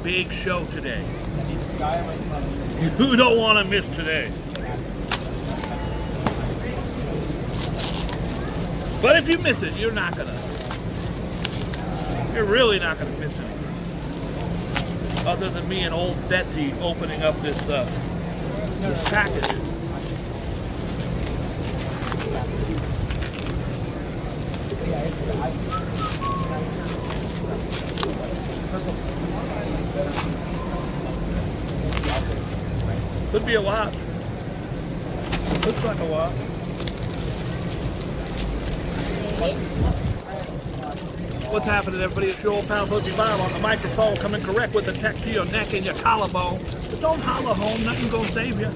big show today. You don't want to miss today. But if you miss it, you're really not gonna miss anything. Other than me and old Betsy opening up this package. Could be a watch. Looks like a watch. What's happening, everybody? It's your old pal Boogie Bob on the microphone, coming correct with the tech to your neck and your collarbone. But don't holler home, nothing's gonna save you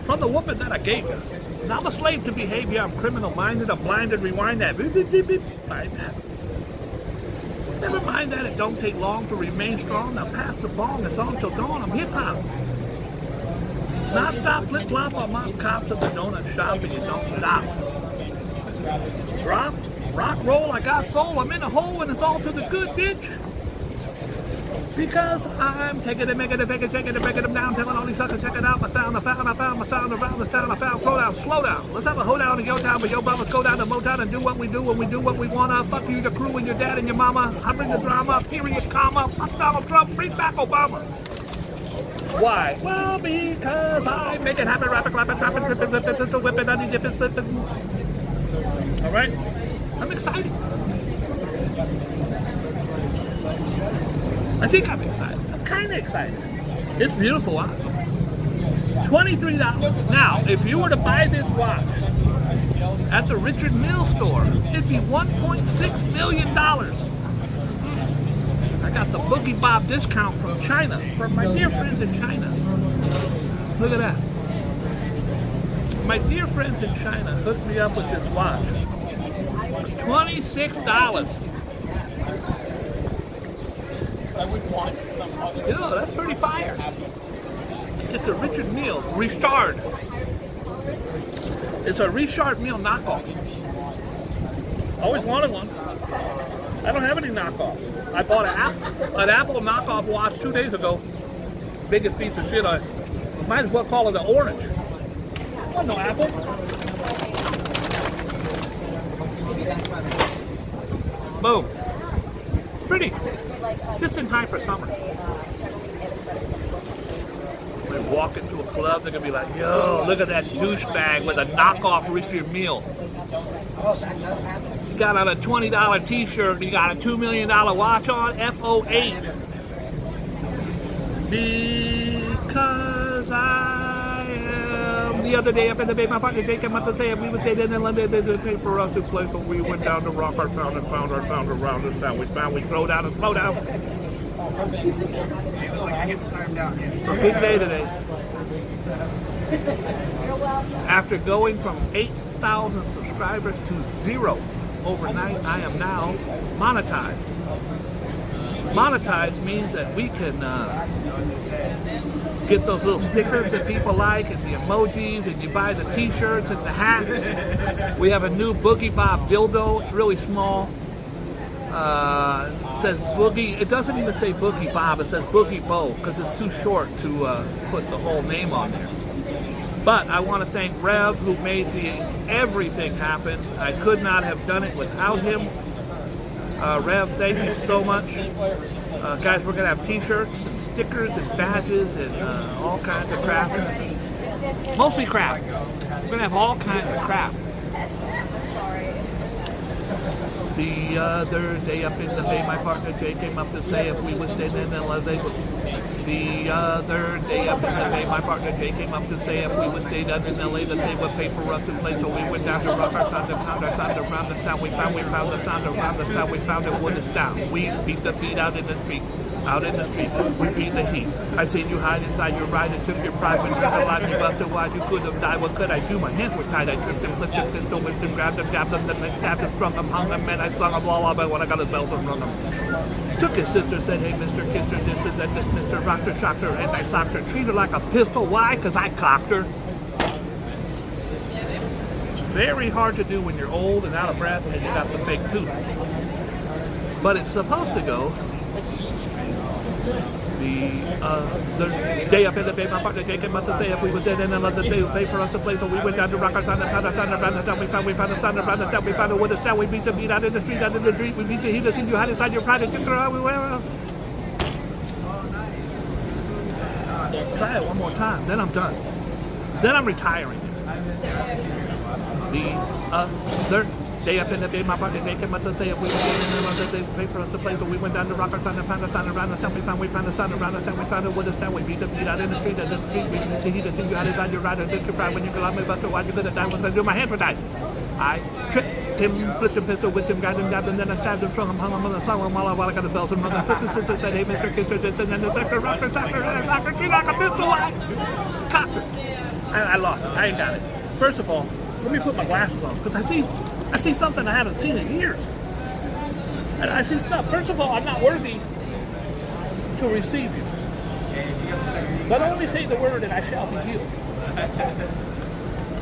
from the whooping that I gave you. And I'm a slave to behavior, I'm criminal-minded, I'm blinded, rewind that. Beep, beep, beep, beep. Find that. Never mind that, it don't take long to remain strong. Now pass the ball, it's on till dawn. I'm hip-hop. Non-stop flip-flop on my cops at the donut shop, and you don't stop. Drop, rock, roll, I got soul, I'm in a hole, and it's all to the good, bitch. Because I'm taking it, making it, taking it, breaking them down, telling all these suckers, check it out, my sound, I found my sound around the town, I found, slow down. Let's have a hoedown in your town, but your brothers go down to Motown and do what we do when we do what we wanna. Fuck you, your crew, and your dad and your mama. I bring the drama, period, comma. Fuck Donald Trump, bring back Obama. Why? Well, because I make it happen, rapping, clapping, trapping, tripping, whipping, I need dipping, slipping. All right? I'm excited. I think I'm excited. I'm kind of excited. It's beautiful watch. $23. Now, if you were to buy this watch at the Richard Mille store, it'd be $1.6 million. I got the Boogie Bob discount from China, from my dear friends in China. Look at that. My dear friends in China hooked me up with this watch for $26. You know, that's pretty fire. It's a Richard Mille Richard. It's a Richard Mille knockoff. Always wanted one. I don't have any knockoffs. I bought an Apple knockoff watch 2 days ago. Biggest piece of shit. I might as well call it an orange. Oh, no Apple. Boom. Pretty. Just in time for summer. They walk into a club, they're gonna be like, yo, look at that douchebag with a knockoff Richard Mille. You got on a $20 t-shirt, you got a $2 million watch on, FOH. Because I am. The other day up in the bay, my partner Jake came up to say if we would stay in London, they did pay for us to play, so we went down to rock our sound and found our sound around the town. We found we throw down and slow down. It's a big day today. After going from 8,000 subscribers to 0 overnight, I am now monetized. Monetized means that we can get those little stickers that people like and the emojis, and you buy the t-shirts and the hats. We have a new Boogie Bob dildo. It's really small. It says Boogie. It doesn't even say Boogie Bob. It says Boogie Bo because it's too short to put the whole name on there. But I want to thank Rev, who made everything happen. I could not have done it without him. Rev, thank you so much. Guys, we're going to have t-shirts and stickers and badges and all kinds of crap. Mostly crap. We're going to have all kinds of crap. The other day up in the bay, my partner Jay came up to say if we would stay in LA. The other day up in the bay, my partner Jay came up to say if we would stay down in LA, that they would pay for us to play. So we went down to rock our sound and pound our sound around the town. We found the sound around the town. We found it when it's down. We beat the beat out in the street. Out in the street, we beat the heat. I seen you hide inside your ride and took your pride when you realized you busted wide. You could have died. What could I do? My hands were tied. I tripped and flipped and pistol, whipped and grabbed them, jabbed them, then I stabbed and strung them, hung them, and I slung them, blah, blah, blah, when I got his bells and rung them. Took his sister, said, hey, Mr. Kissed her, this is that, this, Mr. Rocked her, shocked her, and I socked her. Treat her like a pistol. Why? Because I cocked her. It's very hard to do when you're old and out of breath and you got the fake tooth. But it's supposed to go The other day up in the bay, my partner Jay came up to say if we was dead and another day would pay for us to play. So we went down to rock our sound and pound our sound around the town. We found a sound around the town. We found a with a sound. We beat the beat out in the street, out in the street. We beat the heat. Seen you hide inside your pride and kick around. We were. Try it one more time. Then I'm done. Then I'm retiring. The other day up in the bay, my partner Jay came up to say if we was dead and another day would pay for us to play. So we went down to rock our sound and pound our sound around the town. We found a sound around the town. We found a with a sound. We beat the beat out in the street, out in the street. We beat the heat. Seen you hide inside your ride and kick around. When you go out, me buster, why you better die? When I do, my hands were tied. I tripped him, flipped him, pistol, whipped him, got him, jabbed him, then I stabbed him, strung him, hung him on the song while I got the bells and mother. Took his sister, said, hey, Mr. Kisser, this, and then the sector, rocker, she like a pistol, cocked her. I lost it. I ain't got it. First of all, let me put my glasses on, because I see something I haven't seen in years. And I see stuff. First of all, I'm not worthy to receive you. But only say the word and I shall be healed.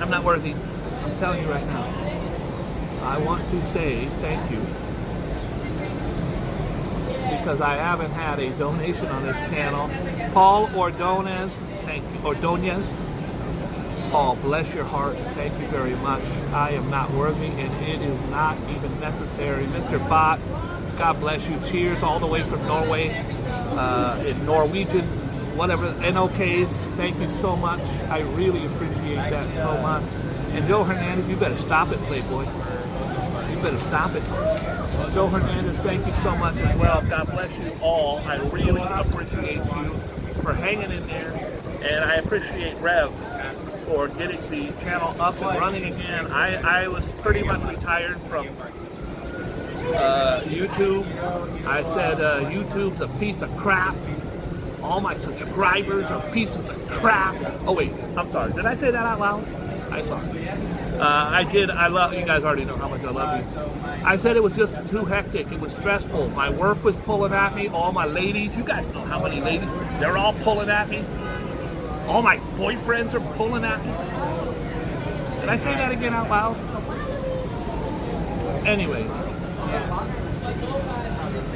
I'm not worthy. I'm telling you right now. I want to say thank you because I haven't had a donation on this channel. Paul Ordonez, thank you. Ordonez. Paul, bless your heart. Thank you very much. I am not worthy and it is not even necessary. Mr. Bot, God bless you. Cheers all the way from Norway, in Norwegian, whatever, NOKs. Thank you so much. I really appreciate that so much. And Joe Hernandez, you better stop it, Playboy. You better stop it. Joe Hernandez, thank you so much as well. God bless you all. I really appreciate you for hanging in there. And I appreciate Rev for getting the channel up and running again. I was pretty much retired from YouTube. I said YouTube's a piece of crap. All my subscribers are pieces of crap. Oh wait, I'm sorry. Did I say that out loud? I'm sorry. I did. I love you guys. Already know how much I love you. I said it was just too hectic. It was stressful. My work was pulling at me. All my ladies. You guys know how many ladies. They're all pulling at me. All my boyfriends are pulling at me. Did I say that again out loud? Anyways.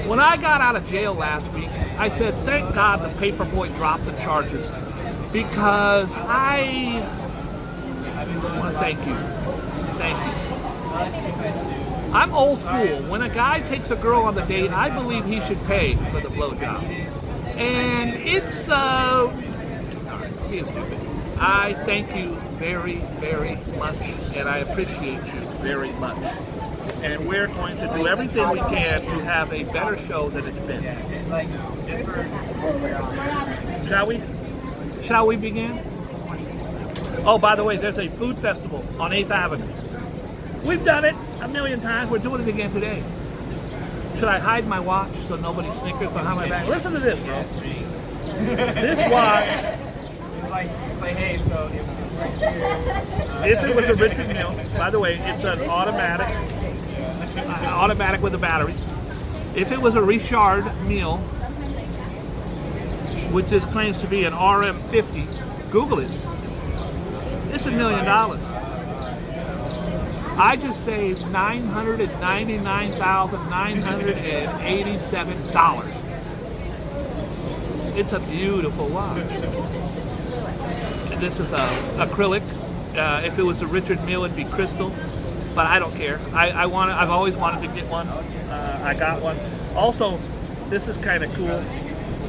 When I got out of jail last week, I said, thank God the paperboy dropped the charges because I want to thank you. Thank you. I'm old school. When a guy takes a girl on the date, I believe he should pay for the blowjob. And it's being stupid. I thank you very, very much, and I appreciate you very much. And we're going to do everything we can to have a better show than it's been. Shall we? Shall we begin? Oh, by the way, there's a food festival on 8th Avenue. We've done it a million times. We're doing it again today. Should I hide my watch so nobody snickers behind my back? Listen to this, bro. This watch... If it was a Richard Mille, by the way, it's an automatic with a battery. If it was a Richard Mille, which this claims to be an RM50, Google it. It's $1 million. I just saved $999,987. It's a beautiful watch. And this is acrylic. If it was a Richard Mille, it'd be crystal. But I don't care. I've always wanted to get one. I got one. Also, this is kind of cool.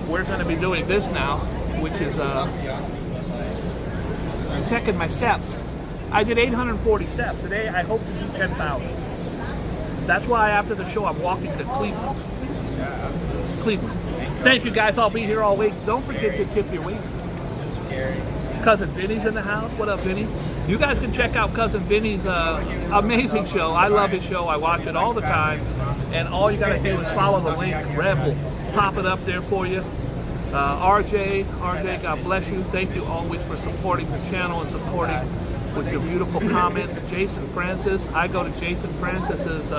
We're going to be doing this now, which is checking my steps. I did 840 steps. Today, I hope to do 10,000. That's why after the show, I'm walking to Cleveland. Cleveland. Thank you, guys. I'll be here all week. Don't forget to tip your waiter. Cousin Vinny's in the house. What up, Vinny? You guys can check out Cousin Vinny's amazing show. I love his show. I watch it all the time. And all you got to do is follow the link. Rev will pop it up there for you. RJ, God bless you. Thank you always for supporting the channel and supporting with your beautiful comments. Jason Francis. I go to Jason Francis's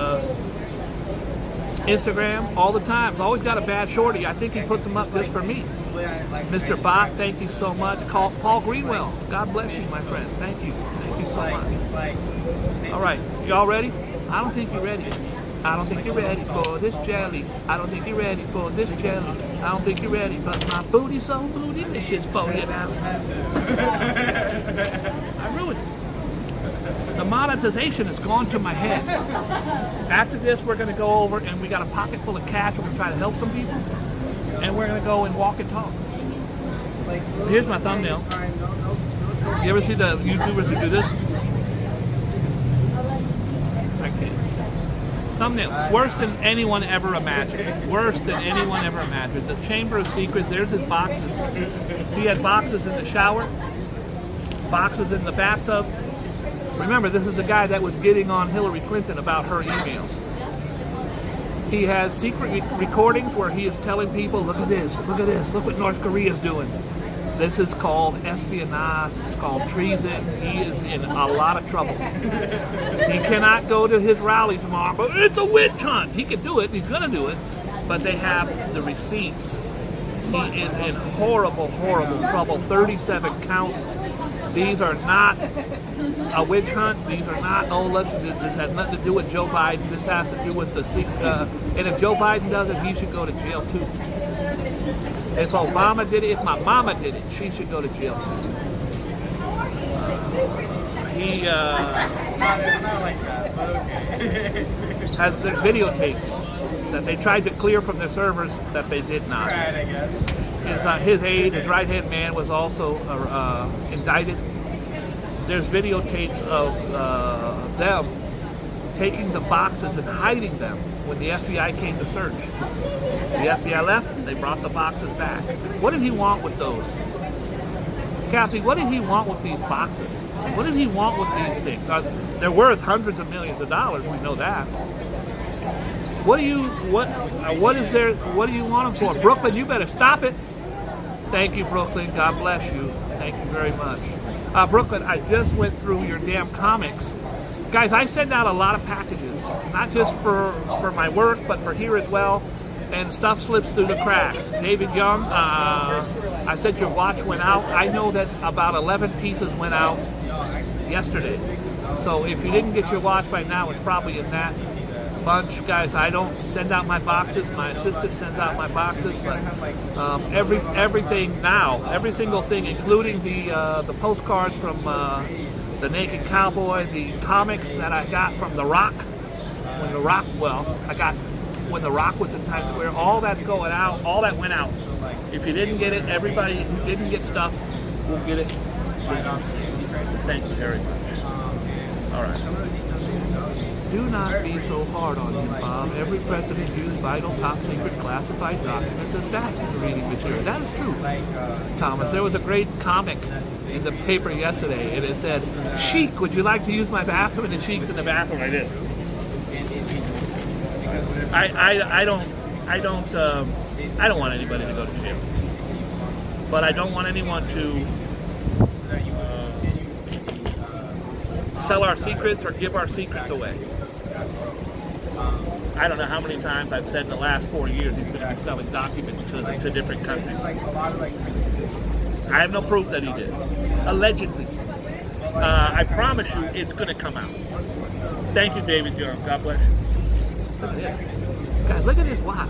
Instagram all the time. He's always got a bad shorty. I think he puts them up just for me. Mr. Bach, thank you so much. Paul Greenwell, God bless you, my friend. Thank you. Thank you so much. All right, y'all ready? I don't think you're ready. I don't think you're ready for this jelly. I don't think you're ready for this jelly. I don't think you're ready, but my booty's so bootylicious for you now. I ruined it. The monetization has gone to my head. After this, we're going to go over and we got a pocket full of cash. We're going to try to help some people. And we're going to go and walk and talk. Here's my thumbnail. You ever see the YouTubers who do this? I can't. Thumbnail. It's worse than anyone ever imagined. Worse than anyone ever imagined. The Chamber of Secrets, there's his boxes. He had boxes in the shower, boxes in the bathtub. Remember, this is the guy that was getting on Hillary Clinton about her emails. He has secret recordings where he is telling people, look at this, look what North Korea is doing. This is called espionage, it's called treason. He is in a lot of trouble. He cannot go to his rally tomorrow, but it's a witch hunt. He can do it, he's gonna do it, but they have the receipts. He is in horrible, horrible trouble. 37 counts. These are not a witch hunt. These are not, this has nothing to do with Joe Biden. This has to do with the, and if Joe Biden does it, he should go to jail too. If Obama did it, if my mama did it, she should go to jail too. There's videotapes that they tried to clear from their servers that they did not. His aide, his right-hand man, was also indicted. There's videotapes of them taking the boxes and hiding them when the FBI came to search. The FBI left, they brought the boxes back. What did he want with those? Kathy, what did he want with these boxes? What did he want with these things? They're worth hundreds of millions of dollars, we know that. What do you want them for? Brooklyn, you better stop it. Thank you, Brooklyn. God bless you. Thank you very much. Brooklyn, I just went through your damn comics. Guys, I send out a lot of packages, not just for my work, but for here as well, and stuff slips through the cracks. David Young, I said your watch went out. I know that about 11 pieces went out yesterday. So if you didn't get your watch by now, it's probably in that bunch. Guys, I don't send out my boxes. My assistant sends out my boxes, but everything now, every single thing, including the postcards from the Naked Cowboy, the comics that I got from The Rock, when The Rock was in Times Square, all that's going out, all that went out. If you didn't get it, everybody who didn't get stuff will get it. Thank you very much. All right. Do not be so hard on him, Bob. Every president used vital, top-secret, classified documents as bathroom reading material. That is true, Thomas. There was a great comic in the paper yesterday, and it said, "Sheik, would you like to use my bathroom?" And the Sheik's in the bathroom. I did. I don't want anybody to go to jail, but I don't want anyone to sell our secrets or give our secrets away. I don't know how many times I've said in the last 4 years he's going to be selling documents to different countries. I have no proof that he did. Allegedly. I promise you it's going to come out. Thank you, David Young. God bless you. Look at this. Guys, look at this watch.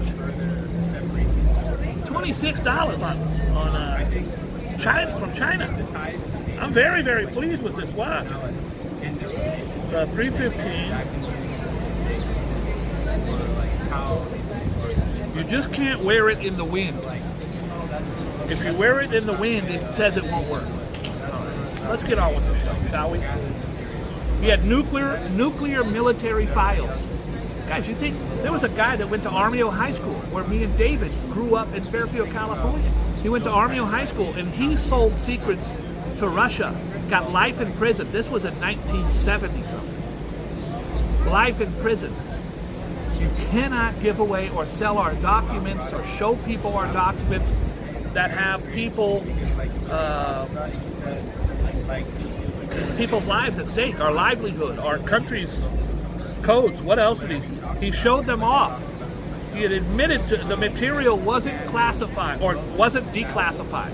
$26 on China, from China. I'm very, very pleased with this watch. It's $315. You just can't wear it in the wind. If you wear it in the wind, it says it won't work. Let's get on with the show, shall we? We had nuclear military files. Guys, you think there was a guy that went to Armio High School where me and David grew up in Fairfield, California. He went to Armio High School and he sold secrets to Russia. Got life in prison. This was in 1970 something. Life in prison. You cannot give away or sell our documents or show people our documents that have people's lives at stake, our livelihood, our country's codes. What else did he showed them off. He had admitted the material wasn't classified or wasn't declassified.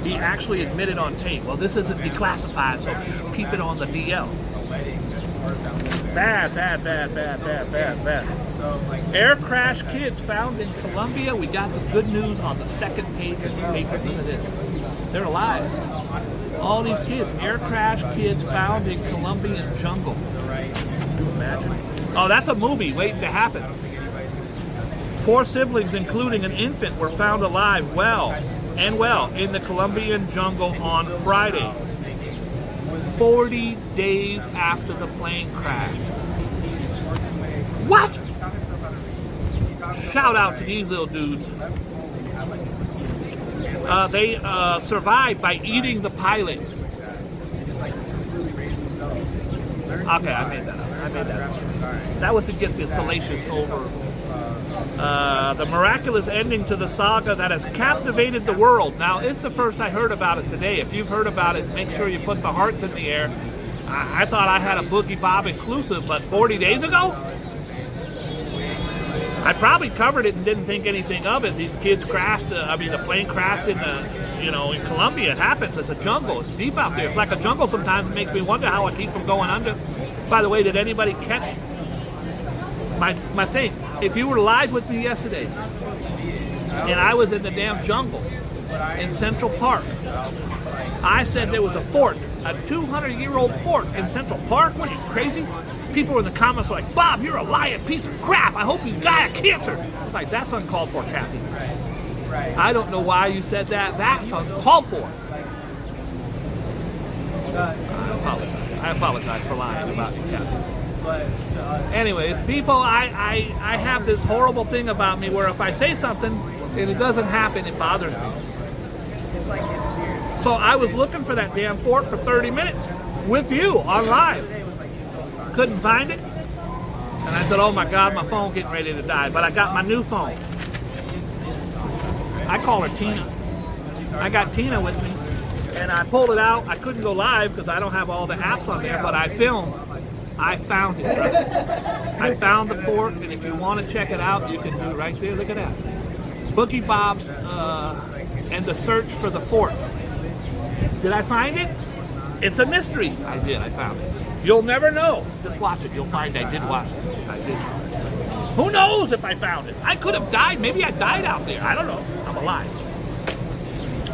He actually admitted on tape, well, this isn't declassified, so keep it on the DL. Bad. Air crash kids found in Colombia. We got some good news on the second page of the paper. Look at this. They're alive. All these kids, air crash kids found in Colombian jungle. Can you imagine? Oh, that's a movie waiting to happen. 4 siblings, including an infant, were found alive in the Colombian jungle on Friday, 40 days after the plane crashed. What? Shout out to these little dudes. They survived by eating the pilot. Okay, I made that up. That was to get the salacious over. The miraculous ending to the saga that has captivated the world. Now, it's the first I heard about it today. If you've heard about it, make sure you put the hearts in the air. I thought I had a Boogie Bob exclusive, but 40 days ago? I probably covered it and didn't think anything of it. These kids crashed, the plane crashed in Colombia. It happens. It's a jungle. It's deep out there. It's like a jungle sometimes. It makes me wonder how I keep from going under. By the way, did anybody catch my thing? If you were live with me yesterday, and I was in the damn jungle in Central Park, I said there was a fort, a 200-year-old fort in Central Park. What are you, crazy? People in the comments were like, Bob, you're a lying piece of crap. I hope you die of cancer. I was like, that's uncalled for, Kathy. I don't know why you said that. That's uncalled for. I apologize for lying about you, Kathy. Anyways, people, I have this horrible thing about me where if I say something and it doesn't happen, it bothers me. So I was looking for that damn fort for 30 minutes with you on live. Couldn't find it. And I said, oh my God, my phone's getting ready to die. But I got my new phone. I call her Tina. I got Tina with me. And I pulled it out. I couldn't go live because I don't have all the apps on there, but I filmed. I found it. I found the fort, and if you want to check it out, you can do it right there. Look at that. Boogie Bob's and the search for the fort. Did I find it? It's a mystery. I did. I found it. You'll never know. Just watch it. You'll find I did watch it. I did. Who knows if I found it? I could have died. Maybe I died out there. I don't know. I'm alive.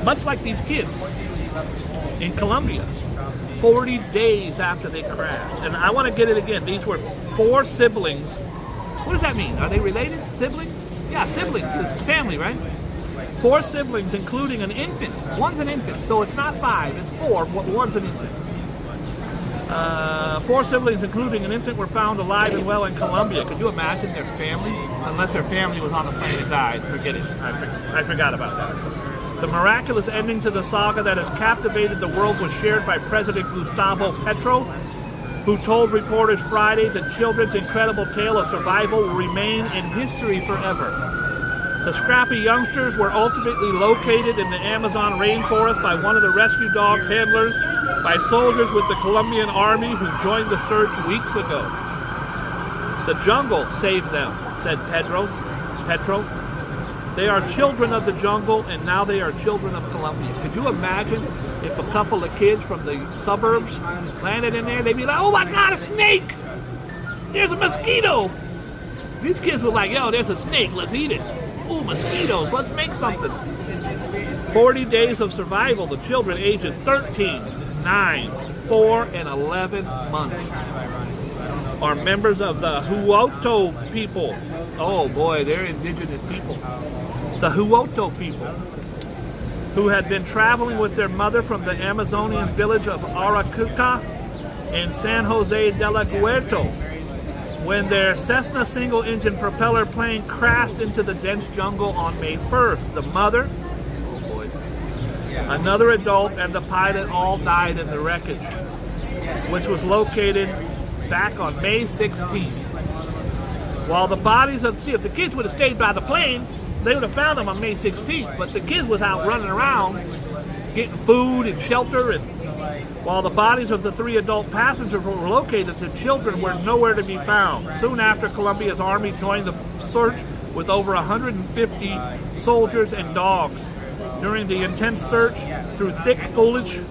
Much like these kids in Colombia. 40 days after they crashed. And I want to get it again. These were 4 siblings. What does that mean? Are they related? Siblings? Yeah, siblings. It's family, right? 4 siblings, including an infant. One's an infant. So it's not 5. It's 4. One's an infant. 4 siblings, including an infant, were found alive and well in Colombia. Could you imagine their family? Unless their family was on the plane and died. Forget it. I forgot about that. The miraculous ending to the saga that has captivated the world was shared by President Gustavo Petro, who told reporters Friday that children's incredible tale of survival will remain in history forever. The scrappy youngsters were ultimately located in the Amazon rainforest by one of the rescue dog handlers, by soldiers with the Colombian army who joined the search weeks ago. The jungle saved them, said Petro. They are children of the jungle, and now they are children of Colombia. Could you imagine if a couple of kids from the suburbs landed in there? They'd be like, oh my God, a snake! There's a mosquito! These kids were like, yo, there's a snake, let's eat it. Ooh, mosquitoes, let's make something. 40 days of survival. The children ages 13, 9, 4, and 11 months are members of the Huoto people. Oh boy, they're indigenous people. The Huoto people, who had been traveling with their mother from the Amazonian village of Aracuca in San Jose de la Guerto, when their Cessna single-engine propeller plane crashed into the dense jungle on May 1st. The mother, oh boy, another adult, and the pilot all died in the wreckage, which was located back on May 16th. While the bodies of, see, if the kids would have stayed by the plane, they would have found them on May 16th, but the kids was out running around getting food and shelter, and while the bodies of the 3 adult passengers were located, the children were nowhere to be found. Soon after, Colombia's army joined the search with over 150 soldiers and dogs. During the intense search through thick foliage,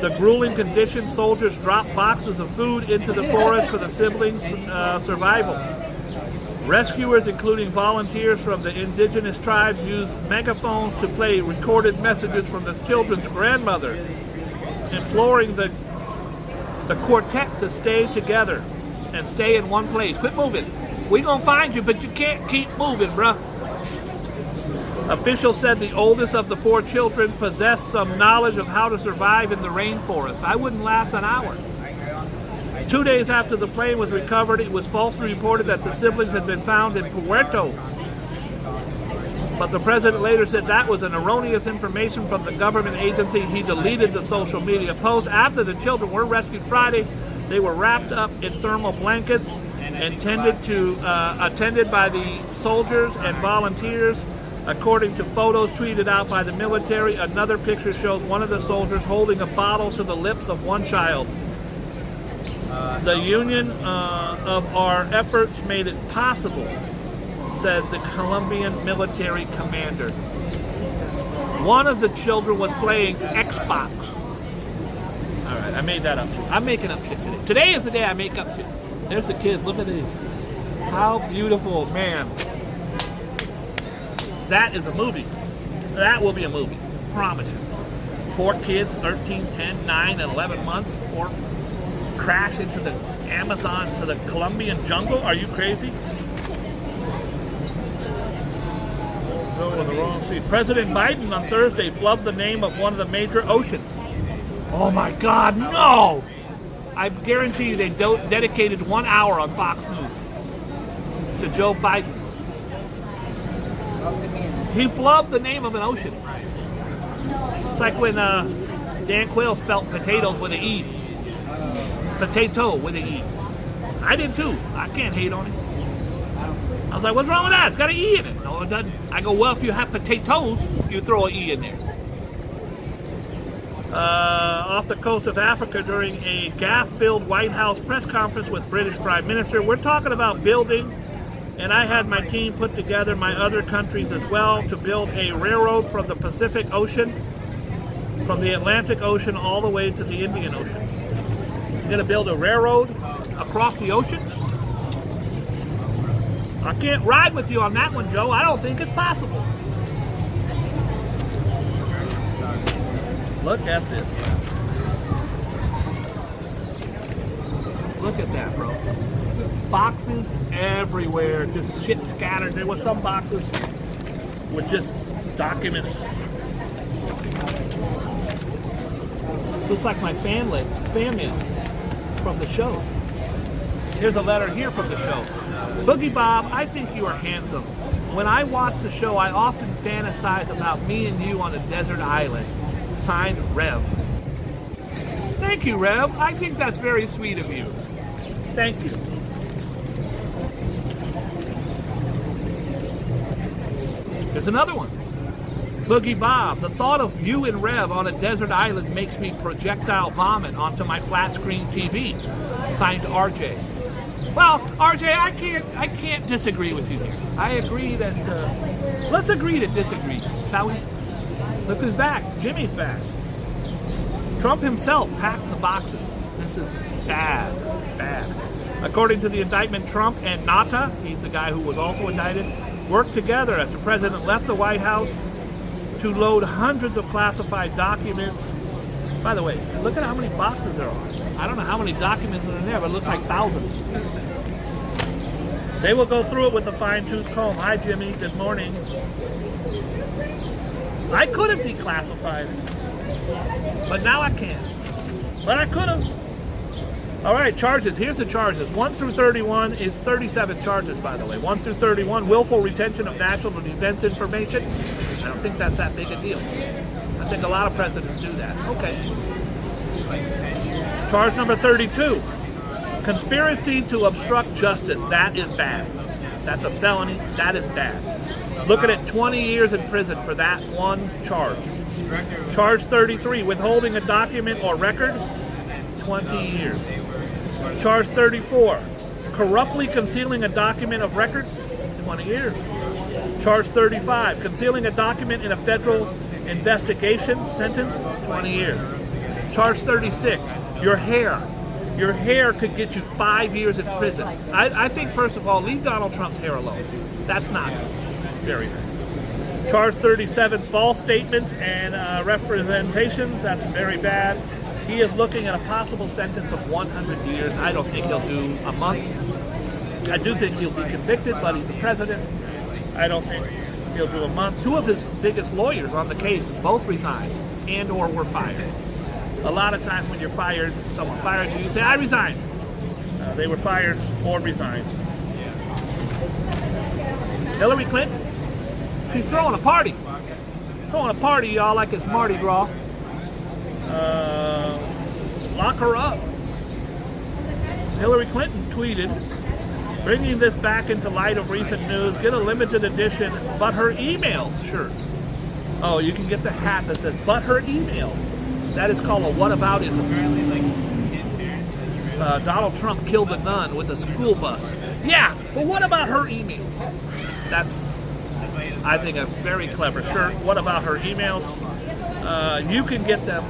the grueling conditions, soldiers dropped boxes of food into the forest for the siblings' survival. Rescuers, including volunteers from the indigenous tribes, used megaphones to play recorded messages from the children's grandmother, imploring the quartet to stay together and stay in one place. Quit moving. We gonna find you, but you can't keep moving, bruh. Officials said the oldest of the 4 children possessed some knowledge of how to survive in the rainforest. I wouldn't last an hour. 2 days after the plane was recovered, it was falsely reported that the siblings had been found in Puerto. But the president later said that was an erroneous information from the government agency. He deleted the social media post. After the children were rescued Friday, they were wrapped up in thermal blankets and attended by the soldiers and volunteers. According to photos tweeted out by the military, another picture shows one of the soldiers holding a bottle to the lips of one child. The union of our efforts made it possible, said the Colombian military commander. One of the children was playing Xbox. All right, I made that up. I'm making up shit today. Today is the day I make up shit. There's the kids. Look at this. How beautiful, man. That is a movie. That will be a movie. Promise you. 4 kids, 13, 10, 9, and 11 months. 4 crash into the Amazon, to the Colombian jungle. Are you crazy? On the wrong seat. President Biden on Thursday flubbed the name of one of the major oceans. Oh my God, no! I guarantee you they dedicated 1 hour on Fox News to Joe Biden. He flubbed the name of an ocean. It's like when Dan Quayle spelled potatoes with an E. Potato with an E. I did too. I can't hate on it. I was like, what's wrong with that? It's got an E in it. No, it doesn't. I go, well, if you have potatoes, you throw an E in there. Off the coast of Africa during a gaffe-filled White House press conference with British Prime Minister. We're talking about building, and I had my team put together my other countries as well to build a railroad from the Pacific Ocean, from the Atlantic Ocean all the way to the Indian Ocean. You're going to build a railroad across the ocean? I can't ride with you on that one, Joe. I don't think it's possible. Look at this. Look at that, bro. Boxes everywhere, just shit scattered. There was some boxes with just documents. Looks like my fan mail from the show. Here's a letter here from the show. Boogie Bob, I think you are handsome. When I watch the show, I often fantasize about me and you on a desert island. Signed, Rev. Thank you, Rev. I think that's very sweet of you. Thank you. There's another one. Boogie Bob, the thought of you and Rev on a desert island makes me projectile vomit onto my flat screen TV. Signed, RJ. Well, RJ, I can't disagree with you here. I agree that, let's agree to disagree, shall we? Look who's back. Jimmy's back. Trump himself packed the boxes. This is bad, bad. According to the indictment, Trump and Nata, he's the guy who was also indicted, worked together as the president left the White House to load hundreds of classified documents. By the way, look at how many boxes there are. I don't know how many documents are in there, but it looks like thousands. They will go through it with a fine-tooth comb. Hi, Jimmy. Good morning. I could have declassified it, but now I can't. But I could have. All right, charges. Here's the charges. 1 through 31 is 37 charges, by the way. 1 through 31, willful retention of national defense information. I don't think that's that big a deal. I think a lot of presidents do that. Okay. Charge number 32, conspiracy to obstruct justice. That is bad. That's a felony. That is bad. Looking at 20 years in prison for that one charge. Charge 33, withholding a document or record, 20 years. Charge 34, corruptly concealing a document of record, 20 years. Charge 35, concealing a document in a federal investigation, sentence, 20 years. Charge 36, your hair. Your hair could get you 5 years in prison. I think, first of all, leave Donald Trump's hair alone. That's not very nice. Charge 37, false statements and representations. That's very bad. He is looking at a possible sentence of 100 years. I don't think he'll do a month. I do think he'll be convicted, but he's the president. I don't think he'll do a month. Two of his biggest lawyers on the case both resigned and or were fired. A lot of times when you're fired, someone fires you, you say, I resign. They were fired or resigned. Hillary Clinton, she's throwing a party. Throwing a party, y'all, like it's Mardi Gras. Lock her up. Hillary Clinton tweeted, bringing this back into light of recent news, get a limited edition But Her Emails shirt. Oh, you can get the hat that says But Her Emails. That is called a whataboutism. Donald Trump killed a nun with a school bus. Yeah, but what about her emails? That's, I think, a very clever shirt. What about her emails? You can get them.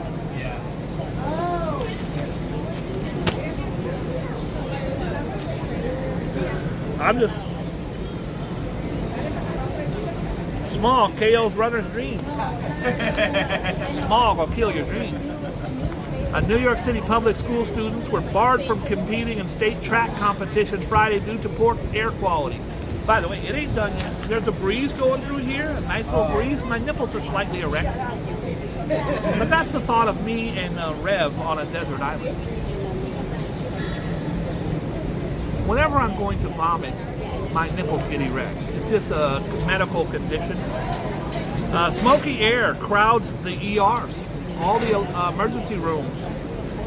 I'm just small KO's runner's dreams. Small will kill your dreams. New York City public school students were barred from competing in state track competitions Friday due to poor air quality. By the way, it ain't done yet. There's a breeze going through here, a nice little breeze. My nipples are slightly erect. But that's the thought of me and Rev on a desert island. Whenever I'm going to vomit, my nipples get erect. It's just a medical condition. Smoky air crowds the ERs, all the emergency rooms.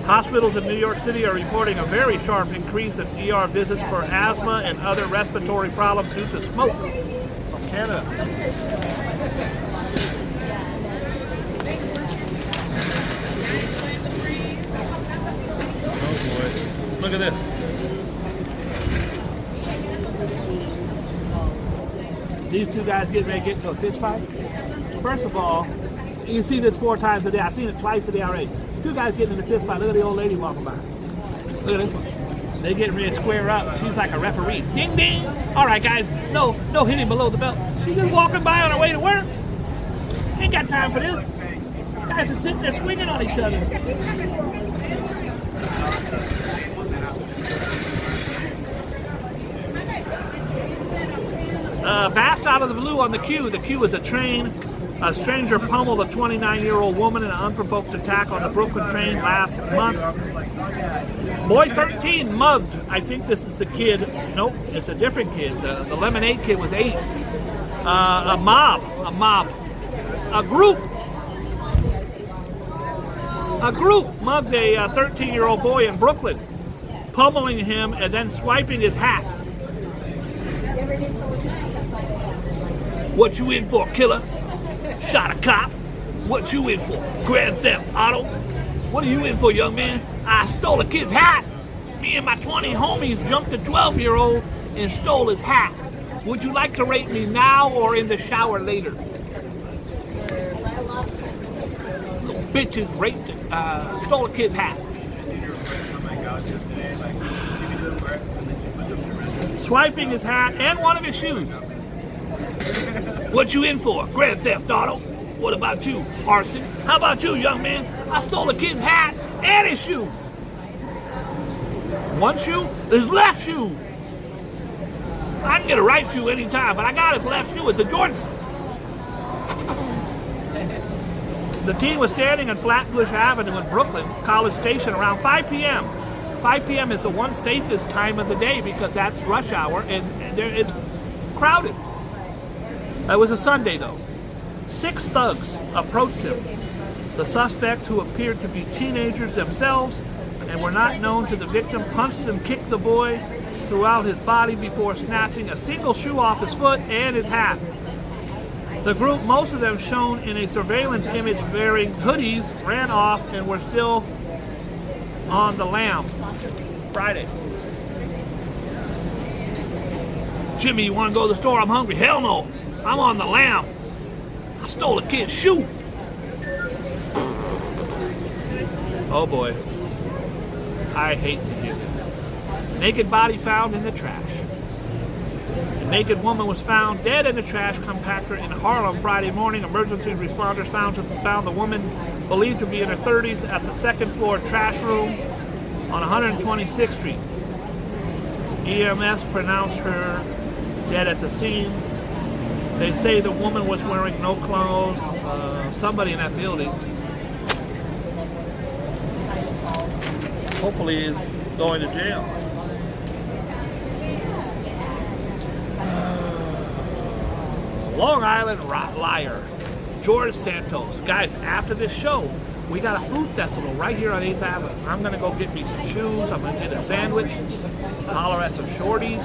Hospitals in New York City are reporting a very sharp increase in ER visits for asthma and other respiratory problems due to smoke from Canada. Oh boy, look at this. These two guys getting ready to get into a fist fight. First of all, you see this 4 times a day. I've seen it twice a day already. Two guys getting in a fist fight. Look at the old lady walking by. Look at this one. They getting ready to square up. She's like a referee. Ding, ding. All right, guys. No hitting below the belt. She's just walking by on her way to work. Ain't got time for this. Guys are sitting there swinging on each other. Fast out of the blue on the queue. The queue is a train. A stranger pummeled a 29-year-old woman in an unprovoked attack on the Brooklyn train last month. Boy 13 mugged. I think this is the kid. Nope, it's a different kid. The Lemonade kid was 8. A mob. A group mugged a 13-year-old boy in Brooklyn, pummeling him and then swiping his hat. What you in for, killer? Shot a cop. What you in for? Grand theft auto. What are you in for, young man? I stole a kid's hat. Me and my 20 homies jumped a 12-year-old and stole his hat. Would you like to rape me now or in the shower later? Little bitches raped it. Stole a kid's hat. Swiping his hat and one of his shoes. What you in for? Grand theft auto. What about you? Arson. How about you, young man? I stole a kid's hat and his shoe. One shoe? His left shoe. I can get a right shoe anytime, but I got his left shoe. It's a Jordan. The teen was standing on Flatbush Avenue in Brooklyn, College Station, around 5 p.m. 5 p.m. is the one safest time of the day because that's rush hour and it's crowded. It was a Sunday, though. 6 thugs approached him. The suspects, who appeared to be teenagers themselves and were not known to the victim, punched and kicked the boy throughout his body before snatching a single shoe off his foot and his hat. The group, most of them shown in a surveillance image wearing hoodies, ran off and were still on the lam. Friday. Jimmy, you want to go to the store? I'm hungry. Hell no. I'm on the lam. I stole a kid's shoe. Oh boy. I hate to hear this. Naked body found in the trash. A naked woman was found dead in a trash compactor in Harlem Friday morning. Emergency responders found the woman, believed to be in her 30s, at the second floor trash room on 126th Street. EMS pronounced her dead at the scene. They say the woman was wearing no clothes. Somebody in that building hopefully is going to jail. Long Island liar, George Santos. Guys, after this show, we got a food festival right here on 8th Avenue. I'm going to go get me some shoes. I'm going to get a sandwich, holler at some shorties.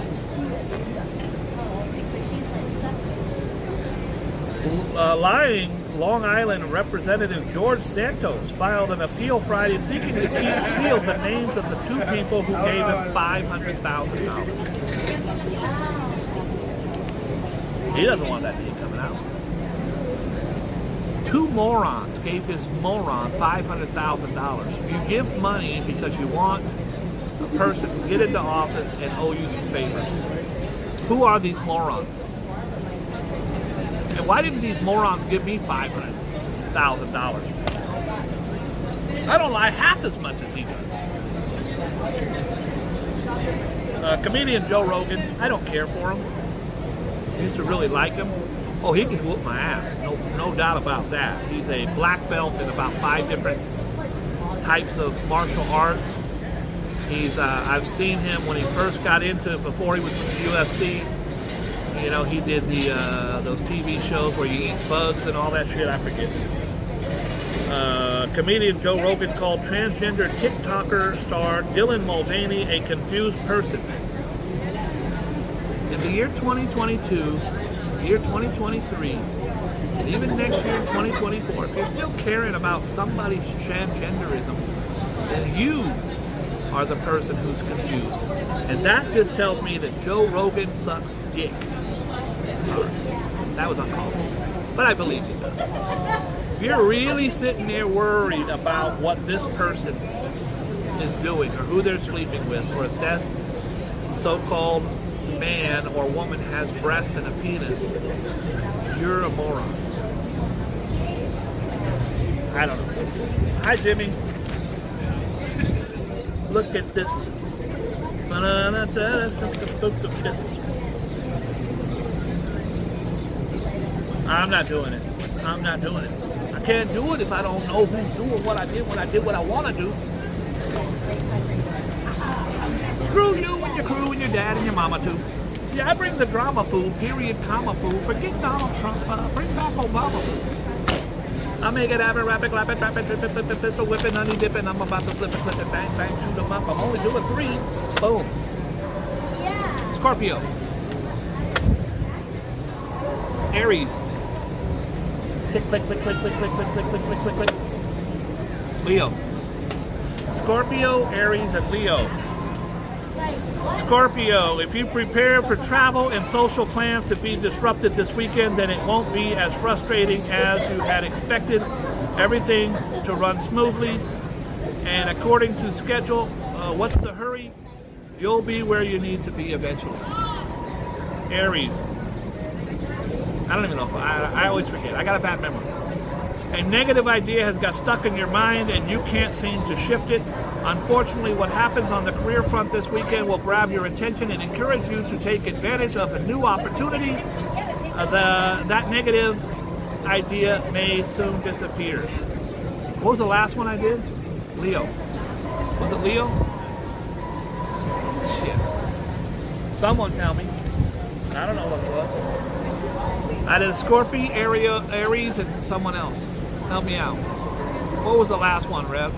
Lying Long Island Representative George Santos filed an appeal Friday seeking to keep sealed the names of the two people who gave him $500,000. He doesn't want that name coming out. Two morons gave this moron $500,000. You give money because you want a person to get into office and owe you some favors. Who are these morons? And why didn't these morons give me $500,000? I don't lie half as much as he does. Comedian Joe Rogan, I don't care for him. I used to really like him. Oh, he can whoop my ass. No doubt about that. He's a black belt in about 5 different types of martial arts. I've seen him when he first got into it, before he was with the UFC. You know, he did those TV shows where you eat bugs and all that shit. I forget. Comedian Joe Rogan called transgender TikToker star Dylan Mulvaney a confused person. In the year 2022, year 2023, and even next year, 2024, if you're still caring about somebody's transgenderism, then you are the person who's confused. And that just tells me that Joe Rogan sucks dick. Sorry, that was uncalled for, but I believe he does. If you're really sitting there worried about what this person is doing, or who they're sleeping with, or if that so-called man or woman has breasts and a penis, you're a moron. I don't know. Hi, Jimmy. Look at this. I'm not doing it. I'm not doing it. I can't do it if I don't know who's doing what I did when I did what I want to do. Screw you and your crew and your dad and your mama too. See, I bring the drama food, period, comma food. Forget Donald Trump. Bring back Obama food. I make it happen, rapid, clap it, trap it, trip it, pistol whipping, honey dipping. I'm about to flip it, clip it, bang, bang, shoot them up. I'm only doing 3. Boom. Yeah. Scorpio. Aries. Click, click, click, click, click, click, click, click, click, click, click, click. Leo. Scorpio, Aries, and Leo. Scorpio, if you prepare for travel and social plans to be disrupted this weekend, then it won't be as frustrating as you had expected. Everything to run smoothly and according to schedule. What's the hurry? You'll be where you need to be eventually. Aries. I don't even know if I always forget. I got a bad memory. A negative idea has got stuck in your mind and you can't seem to shift it. Unfortunately, what happens on the career front this weekend will grab your attention and encourage you to take advantage of a new opportunity. That negative idea may soon disappear. What was the last one I did? Leo. Was it Leo? Shit. Someone tell me. I don't know what it was. I did Scorpio, Aries, and someone else. Help me out. What was the last one, Rev?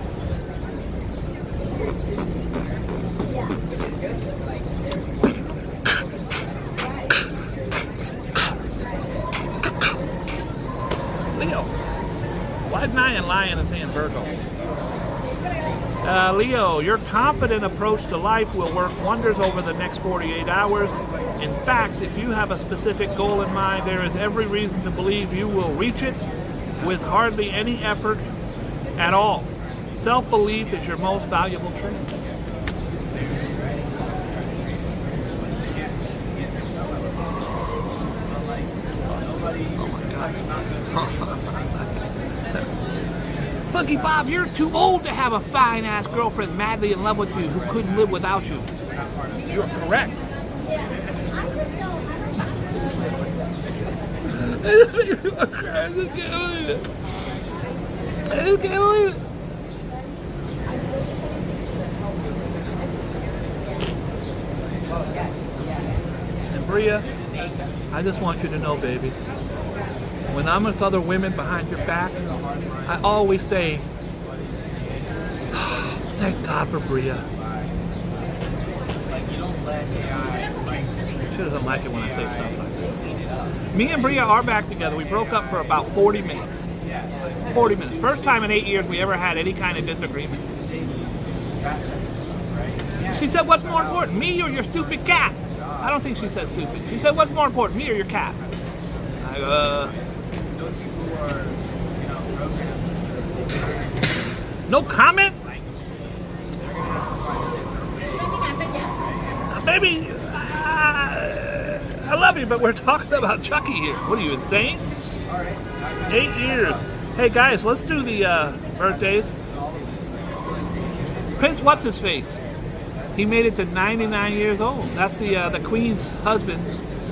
Leo. Why didn't I lying and saying Virgo? Leo, your confident approach to life will work wonders over the next 48 hours. In fact, if you have a specific goal in mind, there is every reason to believe you will reach it with hardly any effort at all. Self-belief is your most valuable trait. Oh my God. Boogie Bob, you're too old to have a fine-ass girlfriend madly in love with you who couldn't live without you. You're correct. I just can't believe it. I just can't believe it. And Bria, I just want you to know, baby, when I'm with other women behind your back, I always say, oh, thank God for Bria. She doesn't like it when I say stuff like that. Me and Bria are back together. We broke up for about 40 minutes. 40 minutes. First time in 8 years we ever had any kind of disagreement. She said, what's more important, me or your stupid cat? I don't think she said stupid. She said, what's more important, me or your cat? No comment? Baby, I love you, but we're talking about Chucky here. What are you, insane? 8 years. Hey guys, let's do the birthdays. Prince What's-His-Face. He made it to 99 years old. That's the Queen's husband,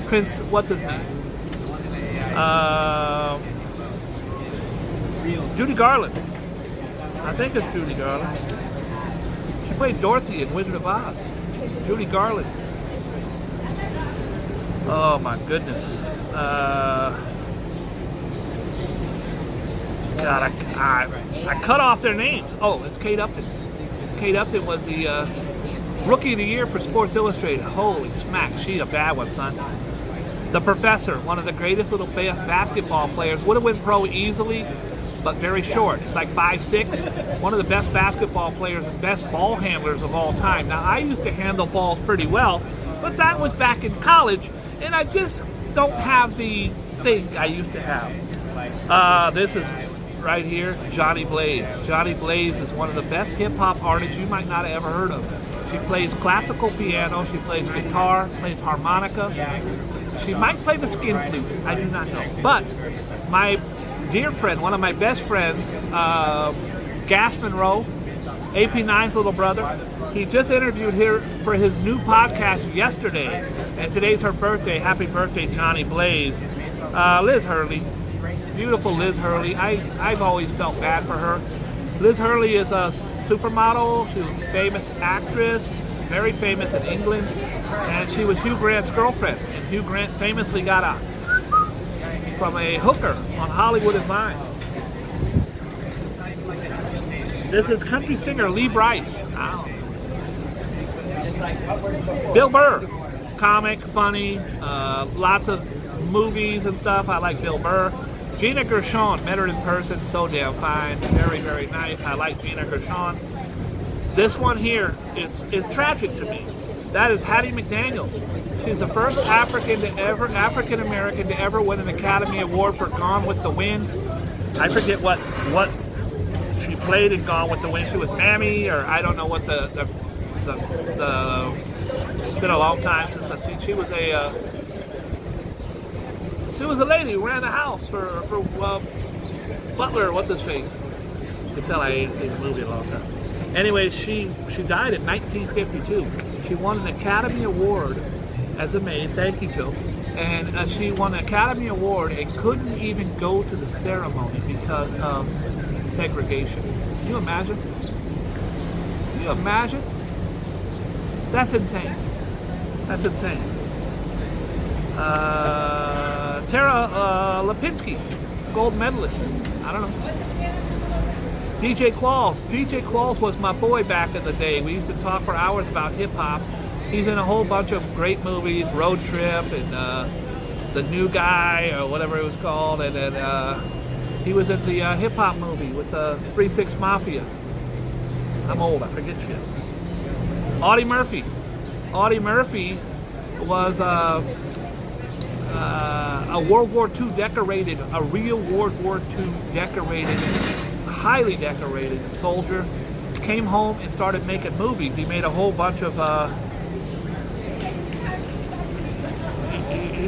Prince What's-His-Name. Judy Garland. I think it's Judy Garland. She played Dorothy in Wizard of Oz. Judy Garland. Oh my goodness. God, I cut off their names. Oh, it's Kate Upton. Kate Upton was the Rookie of the Year for Sports Illustrated. Holy smack, she a bad one, son. The Professor, one of the greatest little basketball players. Would have went pro easily, but very short. It's like 5'6". One of the best basketball players and best ball handlers of all time. Now, I used to handle balls pretty well, but that was back in college, and I just don't have the thing I used to have. This is right here, Johnny Blaze. Johnny Blaze is one of the best hip-hop artists you might not have ever heard of. She plays classical piano, she plays guitar, plays harmonica. She might play the skin flute, I do not know. But my dear friend, one of my best friends, Gas Monroe, AP9's little brother, he just interviewed her for his new podcast yesterday, and today's her birthday. Happy birthday, Johnny Blaze. Liz Hurley, beautiful Liz Hurley. I've always felt bad for her. Liz Hurley is a supermodel. She was a famous actress, very famous in England, and she was Hugh Grant's girlfriend. And Hugh Grant famously got out from a hooker on Hollywood and Vine. This is country singer Lee Brice. Wow. Bill Burr, comic, funny, lots of movies and stuff. I like Bill Burr. Gina Gershon, met her in person, so damn fine, very, very nice. I like Gina Gershon. This one here is tragic to me. That is Hattie McDaniel. She's the first African American to ever win an Academy Award for Gone with the Wind. I forget what she played in Gone with the Wind. She was Mammy, or I don't know what the it's been a long time since I've seen. She was a lady who ran the house for Butler. What's his face? You can tell I ain't seen the movie in a long time. Anyway, she died in 1952. She won an Academy Award as a maid. Thank you, Joe. And she won an Academy Award and couldn't even go to the ceremony because of segregation. Can you imagine? Can you imagine? That's insane. That's insane. Tara Lipinski, gold medalist. I don't know. DJ Qualls. DJ Qualls was my boy back in the day. We used to talk for hours about hip-hop. He's in a whole bunch of great movies, Road Trip and The New Guy, or whatever it was called. And then he was in the hip-hop movie with the 3-6 Mafia. I'm old, I forget shit. Audie Murphy. Audie Murphy was a World War II decorated, a real World War II decorated highly decorated soldier, came home and started making movies. He made a whole bunch of,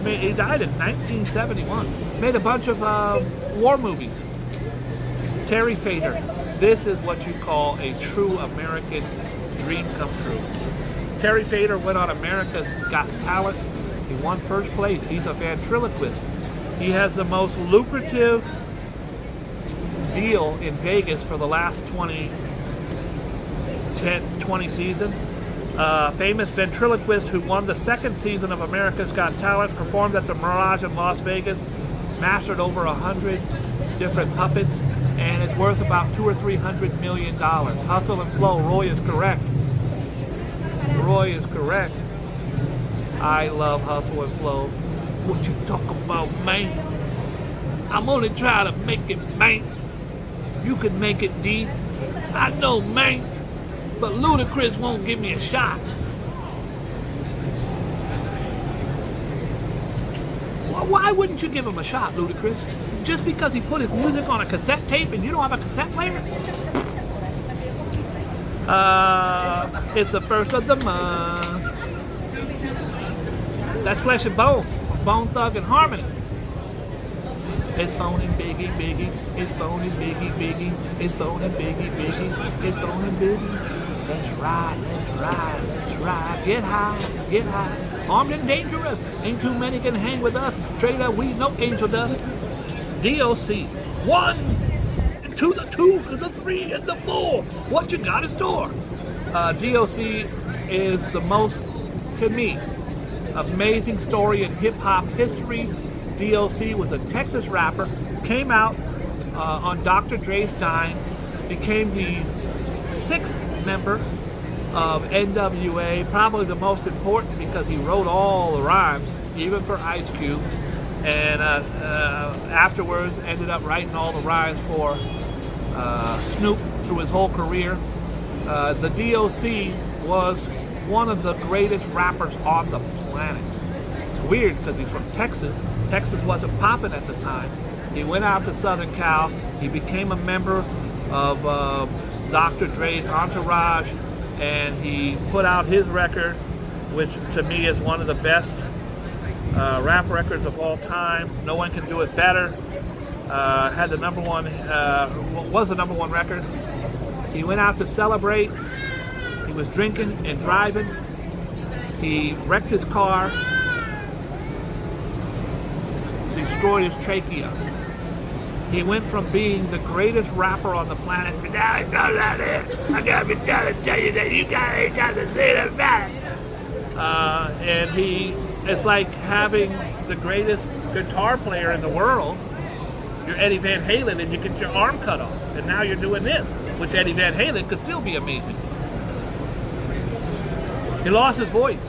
he died in 1971. Made a bunch of war movies. Terry Fator. This is what you call a true American dream come true. Terry Fator went on America's Got Talent. He won first place. He's a ventriloquist. He has the most lucrative deal in Vegas for the last 20 seasons. Famous ventriloquist who won the second season of America's Got Talent, performed at the Mirage in Las Vegas, mastered over 100 different puppets, and it's worth about $200 or $300 million. Hustle and flow. Roy is correct. Roy is correct. I love hustle and flow. What you talk about, man? I'm only trying to make it, man. You can make it, D. I know, man. But Ludacris won't give me a shot. Why wouldn't you give him a shot, Ludacris? Just because he put his music on a cassette tape and you don't have a cassette player? It's the first of the month. That's Flesh and Bone. Bone Thug and Harmony. It's Bone and Biggie, Biggie. It's Bone and Biggie, Biggie. It's Bone and Biggie, Biggie. It's Bone and Biggie. Let's ride, let's ride, let's ride. Get high, get high. Armed and dangerous. Ain't too many can hang with us. Trade up weed, no angel dust. DOC. 1 to the 2 to the 3 and the 4. What you got in store? DOC is the most, to me, amazing story in hip-hop history. DOC was a Texas rapper, came out on Dr. Dre's dime, became the 6th member of NWA, probably the most important because he wrote all the rhymes, even for Ice Cube, and afterwards ended up writing all the rhymes for Snoop through his whole career. The DOC was one of the greatest rappers on the planet. It's weird because he's from Texas. Texas wasn't popping at the time. He went out to Southern Cal. He became a member of Dr. Dre's entourage, and he put out his record, which to me is one of the best rap records of all time. No one can do it better. Had the number one, was the number one record. He went out to celebrate. He was drinking and driving. He wrecked his car, destroyed his trachea. He went from being the greatest rapper on the planet to now he's not out there. I gotta be trying to tell you that you ain't got to say that about it. And it's like having the greatest guitar player in the world. You're Eddie Van Halen and you get your arm cut off. And now you're doing this, which Eddie Van Halen could still be amazing. He lost his voice.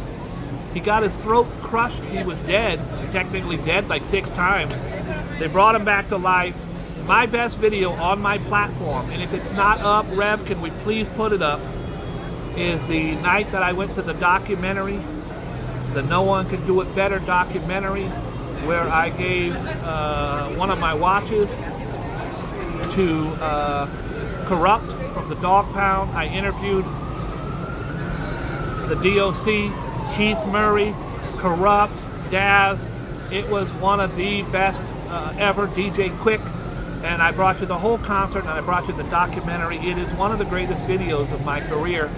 He got his throat crushed. He was dead, technically dead like 6 times. They brought him back to life. My best video on my platform, and if it's not up, Rev, can we please put it up, is the night that I went to the documentary, the No One Can Do It Better documentary, where I gave one of my watches to Corrupt from the Dog Pound. I interviewed the DOC, Keith Murray, Corrupt, Daz. It was one of the best ever, DJ Quick. And I brought you the whole concert, and I brought you the documentary. It is one of the greatest videos of my career.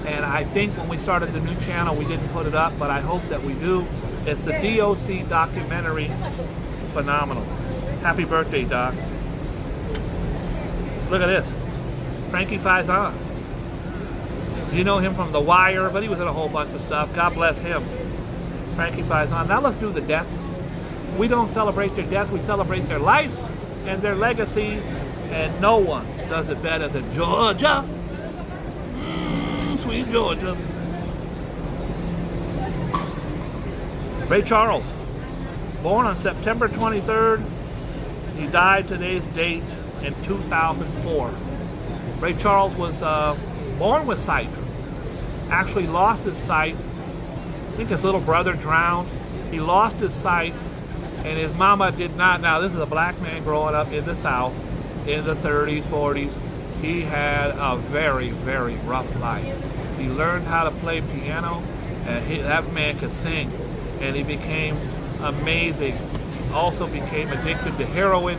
And I think when we started the new channel, we didn't put it up, but I hope that we do. It's the DOC documentary. Phenomenal. Happy birthday, Doc. Look at this. Frankie Faison. You know him from The Wire, but he was in a whole bunch of stuff. God bless him. Frankie Faison. Now let's do the deaths. We don't celebrate their death. We celebrate their life and their legacy, and no one does it better than Georgia. Sweet Georgia. Ray Charles, born on September 23rd. He died today's date in 2004. Ray Charles was born with sight. Actually lost his sight. I think his little brother drowned. He lost his sight, and his mama did not. Now, this is a black man growing up in the South. in the 30s, 40s. He had a very, very rough life. He learned how to play piano, and that man could sing, and he became amazing. Also became addicted to heroin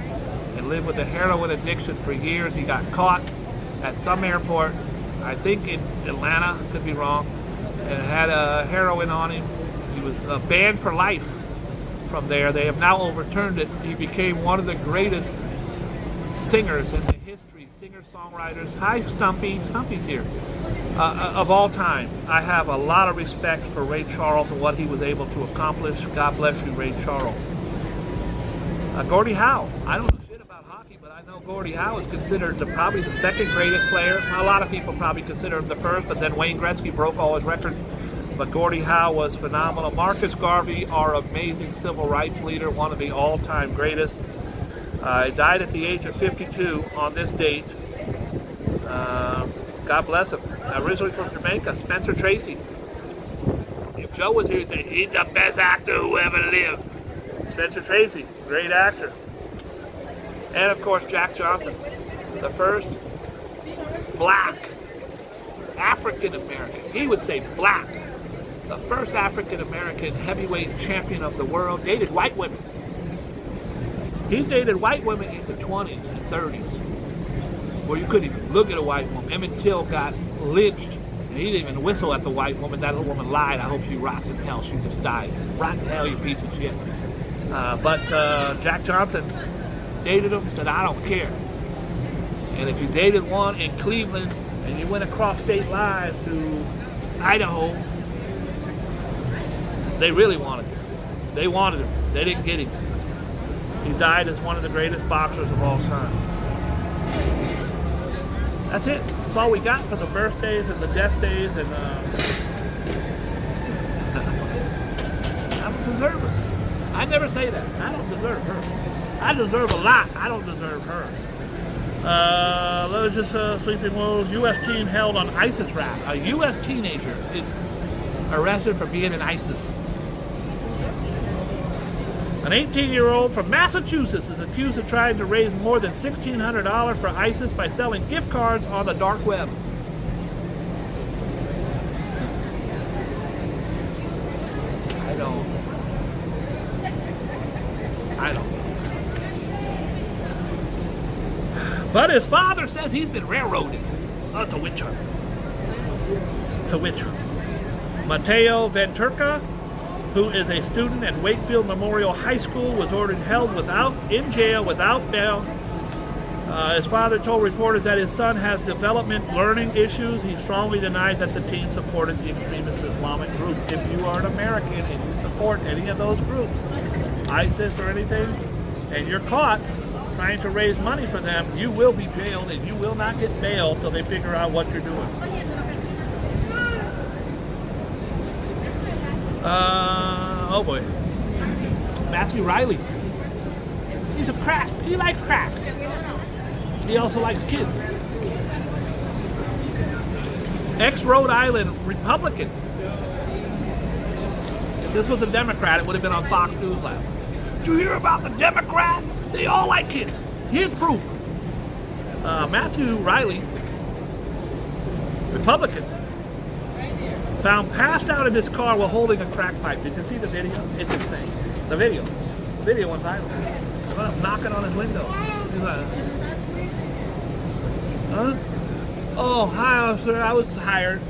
and lived with a heroin addiction for years. He got caught at some airport, I think in Atlanta, could be wrong, and had a heroin on him. He was banned for life from there. They have now overturned it. He became one of the greatest singers in the history, singer-songwriters. Hi, Stumpy. Stumpy's here. Of all time. I have a lot of respect for Ray Charles and what he was able to accomplish. God bless you, Ray Charles. Gordie Howe. I don't know shit about hockey, but I know Gordie Howe is considered probably the second greatest player. A lot of people probably consider him the first, but then Wayne Gretzky broke all his records. But Gordie Howe was phenomenal. Marcus Garvey, our amazing civil rights leader, one of the all-time greatest. He died at the age of 52 on this date. God bless him. Originally from Jamaica, Spencer Tracy. If Joe was here, he'd say, he's the best actor who ever lived. Spencer Tracy, great actor. And of course, Jack Johnson, the first black African-American. He would say black. The first African-American heavyweight champion of the world. Dated white women. He dated white women in the 20s and 30s. Where you couldn't even look at a white woman. Emmett Till got lynched. And he didn't even whistle at the white woman. That little woman lied. I hope she rots in hell. She just died. Rot in hell, you piece of shit. But Jack Johnson dated him, said, I don't care. And if you dated one in Cleveland and you went across state lines to Idaho, they really wanted him. They wanted him. They didn't get him. He died as one of the greatest boxers of all time. That's it. That's all we got for the birthdays and the death days. And I don't deserve her. I never say that. I don't deserve her. I deserve a lot. I don't deserve her. Let's just Sleeping Wolves. U.S. teen held on ISIS rap. A U.S. teenager is arrested for being in ISIS. An 18-year-old from Massachusetts is accused of trying to raise more than $1,600 for ISIS by selling gift cards on the dark web. I don't. But his father says he's been railroaded. Oh, it's a witch hunt. It's a witch hunt. Mateo Venturca, who is a student at Wakefield Memorial High School, was held in jail without bail. His father told reporters that his son has development learning issues. He strongly denies that the teen supported the extremist Islamic group. If you are an American and you support any of those groups, ISIS or anything, and you're caught trying to raise money for them, you will be jailed and you will not get bail till they figure out what you're doing. Oh boy. Matthew Riley. He's a crack. He likes crack. He also likes kids. Ex-Rhode Island Republican. If this was a Democrat, it would have been on Fox News last night. Did you hear about the Democrat? They all like kids. Here's proof. Matthew Riley, Republican, found passed out in his car while holding a crack pipe. Did you see the video? It's insane. The video went viral. I'm knocking on his window. He's like, huh? Oh, hi, officer. I was tired.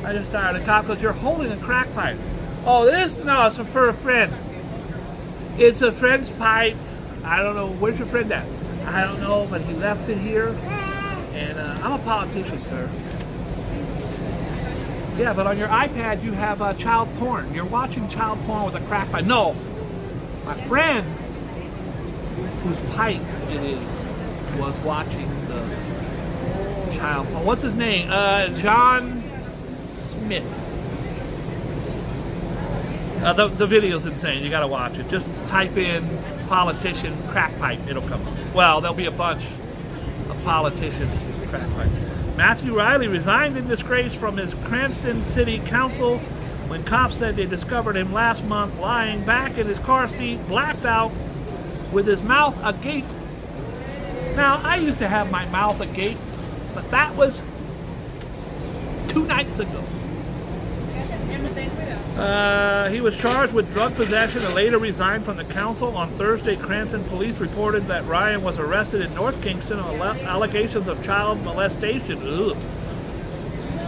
I just tired. The cop goes, you're holding a crack pipe. Oh, this? No, it's for a friend. It's a friend's pipe. I don't know. Where's your friend at? I don't know, but he left it here. And I'm a politician, sir. Yeah, but on your iPad you have child porn. You're watching child porn with a crack pipe. No, my friend, whose pipe it is, was watching the child porn. What's his name? John Smith. The video's insane. You gotta watch it. Just type in politician crack pipe. It'll come up. Well, there'll be a bunch of politicians crack pipe. Matthew Riley resigned in disgrace from his Cranston City Council when cops said they discovered him last month lying back in his car seat, blacked out, with his mouth agape Now, I used to have my mouth agape, but that was 2 nights ago. He was charged with drug possession and later resigned from the council. On Thursday, Cranston police reported that Ryan was arrested in North Kingston on allegations of child molestation. Ugh.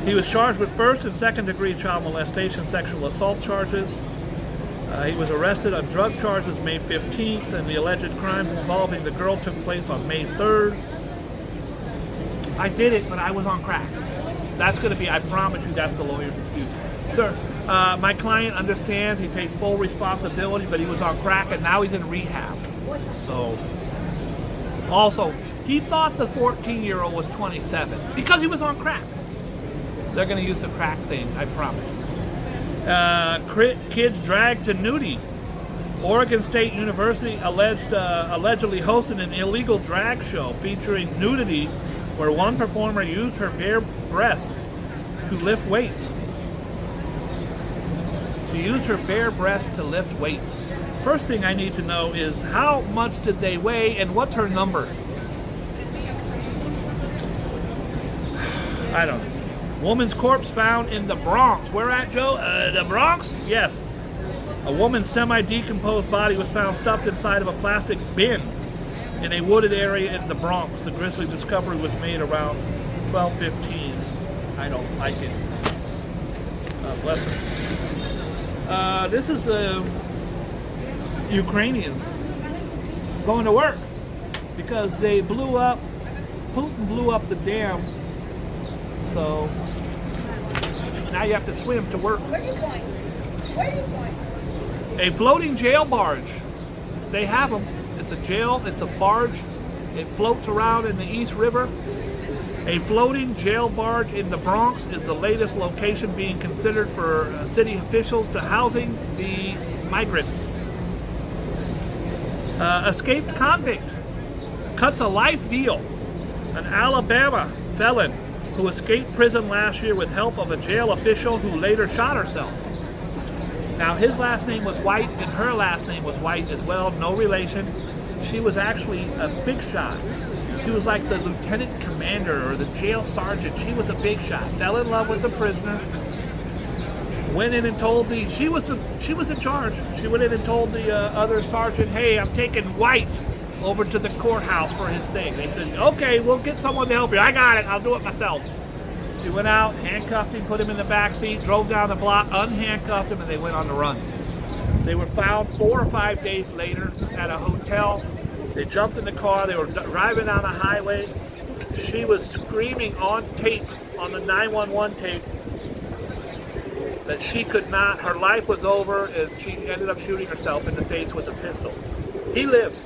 He was charged with first and second degree child molestation sexual assault charges. He was arrested on drug charges May 15th, and the alleged crimes involving the girl took place on May 3rd. I did it, but I was on crack. That's going to be, I promise you, that's the lawyer's excuse. Sir, my client understands, he takes full responsibility, but he was on crack and now he's in rehab. So, also, he thought the 14-year-old was 27 because he was on crack. They're going to use the crack thing, I promise. Kids dragged to nudity. Oregon State University allegedly hosted an illegal drag show featuring nudity where one performer used her bare breast to lift weights. She used her bare breast to lift weights. First thing I need to know is how much did they weigh and what's her number? I don't know. Woman's corpse found in the Bronx. Where at, Joe? The Bronx? Yes. A woman's semi-decomposed body was found stuffed inside of a plastic bin in a wooded area in the Bronx. The grisly discovery was made around 12:15. I don't like it. Bless them. This is the Ukrainians going to work because they blew up, Putin blew up the dam. So now you have to swim to work. Where are you going? Where are you going? A floating jail barge. They have them. It's a jail, it's a barge. It floats around in the East River. A floating jail barge in the Bronx is the latest location being considered for city officials to housing the migrants. Escaped convict cuts a life deal. An Alabama felon who escaped prison last year with help of a jail official who later shot herself. Now, his last name was White and her last name was White as well, no relation. She was actually a big shot. She was like the lieutenant commander or the jail sergeant. She was a big shot. Fell in love with the prisoner. Went in and told she was in charge. She went in and told the other sergeant, "Hey, I'm taking White over to the courthouse for his thing." They said, "Okay, we'll get someone to help you." "I got it. I'll do it myself." She went out, handcuffed him, put him in the back seat, drove down the block, unhandcuffed him, and they went on the run. They were found 4 or 5 days later at a hotel. They jumped in the car. They were driving down the highway. She was screaming on tape, on the 911 tape, that she could not, her life was over, and she ended up shooting herself in the face with a pistol. He lived.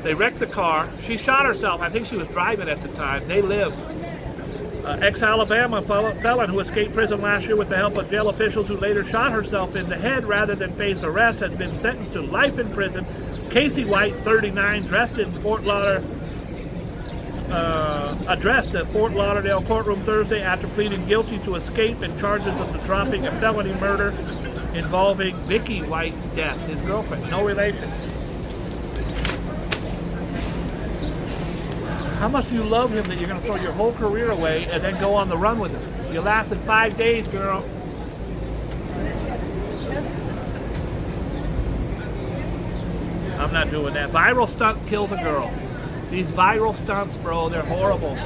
They wrecked the car. She shot herself. I think she was driving at the time. They lived. Ex-Alabama felon who escaped prison last year with the help of jail officials who later shot herself in the head rather than face arrest has been sentenced to life in prison. Casey White, 39, addressed the Fort Lauderdale courtroom Thursday after pleading guilty to escape and charges of the dropping a felony murder involving Vicky White's death, his girlfriend, no relation. How much do you love him that you're going to throw your whole career away and then go on the run with him? You lasted 5 days, girl. I'm not doing that. Viral stunt kills a girl. These viral stunts, bro, they're horrible.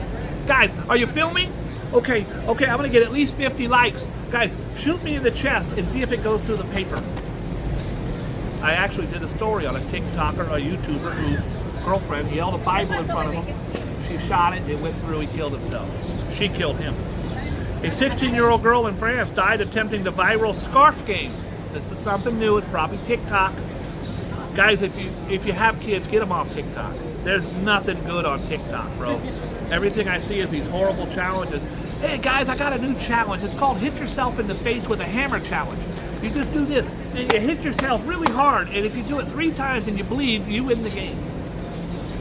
Guys, are you filming? Okay, I'm going to get at least 50 likes. Guys, shoot me in the chest and see if it goes through the paper. I actually did a story on a TikToker, a YouTuber, whose girlfriend yelled a Bible in front of him. She shot it, it went through, he killed himself. She killed him. A 16-year-old girl in France died attempting the viral scarf game. This is something new, it's probably TikTok. Guys, if you have kids, get them off TikTok. There's nothing good on TikTok, bro. Everything I see is these horrible challenges. Hey guys, I got a new challenge. It's called Hit Yourself in the Face with a Hammer Challenge. You just do this, and you hit yourself really hard, and if you do it 3 times and you bleed, you win the game.